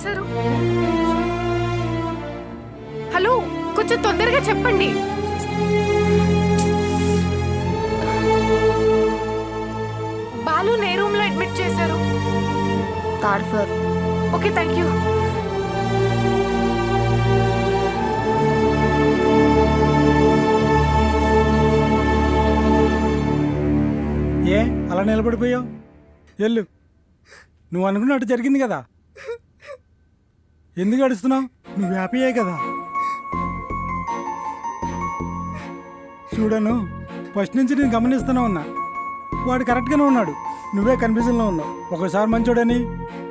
చేశారు? హలో, కొంచెం తొందరగా చెప్పండి. బాలు ఏ రూమ్ లో అడ్మిట్ చేశారు? 3rd floor. Okay, thank you. ఏ అలా నిలబడిపోయావు? వెళ్ళు, నువ్వు అనుకున్నట్టు జరిగింది కదా. ఎందుకు అడుస్తున్నావు? నువ్వు హ్యాపీయే కదా. చూడను, ఫస్ట్ నుంచి నేను గమనిస్తూనే ఉన్నా. వాడు కరెక్ట్గానే ఉన్నాడు, నువ్వే కన్ఫ్యూజన్లో ఉన్నావు. ఒకసారి మంచోడని,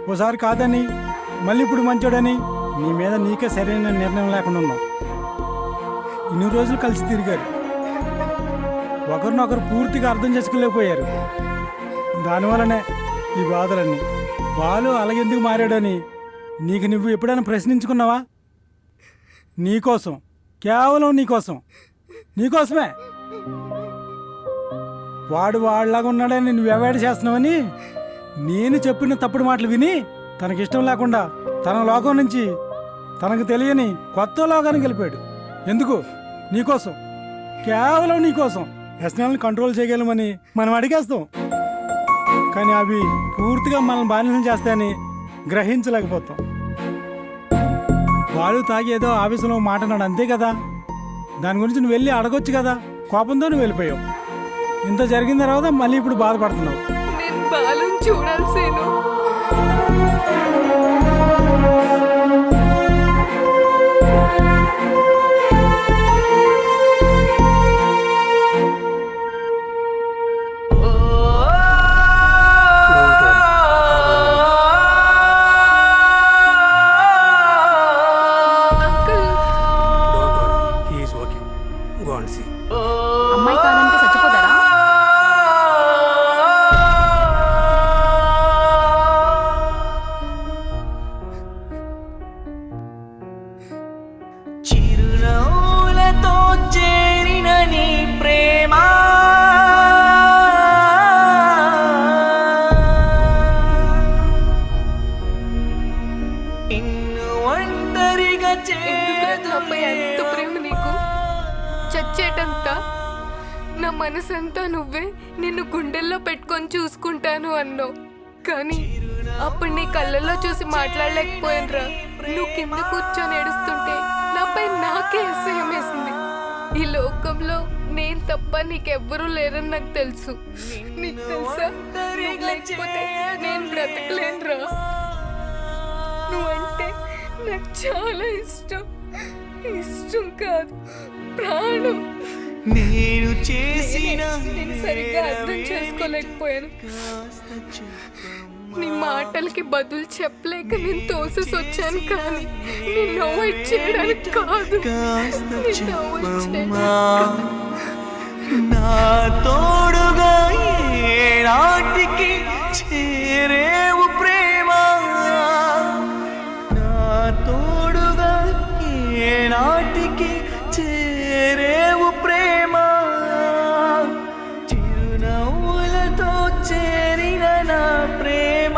ఒకసారి కాదని, మళ్ళీ ఇప్పుడు మంచోడని. నీ మీద నీకే సరైన నిర్ణయం లేకుండా ఉన్నావు. ఇన్ని రోజులు కలిసి తిరిగారు, ఒకరినొకరు పూర్తిగా అర్థం చేసుకోలేకపోయారు. దానివల్లనే ఈ బాధలన్నీ. బాలు అలాగెందుకు మారాడని నీకు నువ్వు ఎప్పుడైనా ప్రశ్నించుకున్నావా? నీకోసం, కేవలం నీకోసం, నీకోసమే. వాడు వాళ్ళలాగా ఉన్నాడని నువ్వు అవాయిడ్ చేస్తున్నావని నేను చెప్పిన తప్పుడు మాటలు విని తనకిష్టం లేకుండా తన లోకం నుంచి తనకు తెలియని కొత్త లోకానికి వెళ్ళిపోయాడు. ఎందుకు? నీకోసం, కేవలం నీకోసం. వ్యసనాలను కంట్రోల్ చేయగలమని మనం అడిగేస్తాం, కానీ అవి పూర్తిగా మనల్ని బానిసం చేస్తాయని గ్రహించలేకపోతాం. వాడు తాగి ఏదో ఆఫీసులో మాట్లాడాడు అంతే కదా, దాని గురించి నువ్వు వెళ్ళి అడగొచ్చు కదా. కోపంతో నువ్వు వెళ్ళిపోయావు. ఇంత జరిగిన తర్వాత మళ్ళీ ఇప్పుడు బాధపడుతున్నావు. నేను బాలుని చూడాల్సేను. అమ్మాయి కాదంటే చచ్చిపోతారా? చిరునవ్వులతో చేరిన నీ ప్రేమ నిన్ను ఒంటరిగా నాపై ఎంత ప్రేమ నీకు! చచ్చేటంత నా మనసంతా నువ్వే, నిన్ను గుండెల్లో పెట్టుకొని చూసుకుంటాను అన్నావు. కానీ అప్పుడు నీ కళ్ళల్లో చూసి మాట్లాడలేకపోయానురా. నువ్వు కింద కూర్చొని ఏడుస్తుంటే నాపై నాకే అసహ్యం వేసింది. ఈ లోకంలో నేను తప్ప నీకెవ్వరూ లేరని నాకు తెలుసు. నీకు తెలుసా, నువ్వు లేకపోతే నేను బ్రతకలేనురా. నువ్వంటే నాకు చాలా ఇష్టం. ఇష్టం కాదు, ప్రాణం. నేను చేసిన నేను సరిగ్గా అర్థం చేసుకోలేకపోయాను. నీ మాటలకి బదులు చెప్పలేక నేను తోసేసి వచ్చాను, కానీ నిన్ను అవాయిడ్ చేయడానికి కాదు. నిన్ను avoid చేయడానికి కాదు. నా తోడుగా ఏనాటికి చేరేవు ప్రేమ, నా తోడుగా ఏనాటికి చేరేవు ప్రేమ, చిరునవ్వులతో చేరిన నా ప్రేమ.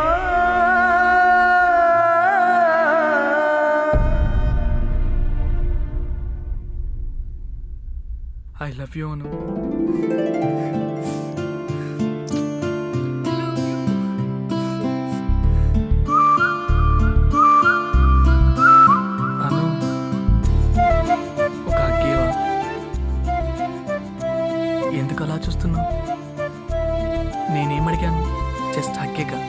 ఐ లవ్ యూ అను. అను, ఒక అగ్గేవా? ఎందుకు అలా చూస్తున్నావు? నేనేమడిగాను? జస్ట్ హగ్గేగా.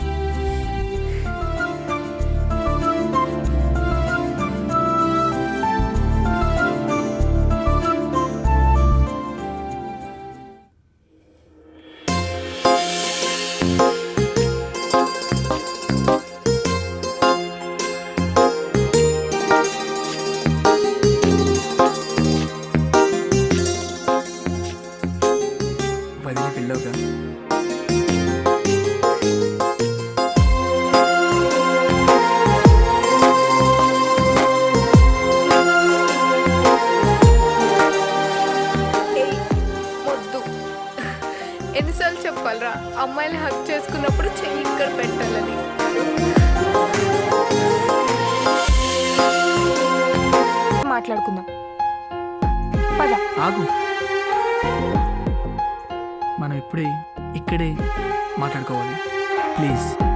వదిలి వెళ్ళవుగా. వద్దు. ఎన్నిసార్లు చెప్పాలరా, అమ్మాయిలు హక్ చేసుకున్నప్పుడు చెయ్యి ఇక్కడ పెట్టాలని. మాట్లాడుకుందాం. పద. ఆగు. మనం ఇప్పుడే ఇక్కడే మాట్లాడుకోవాలి ప్లీజ్.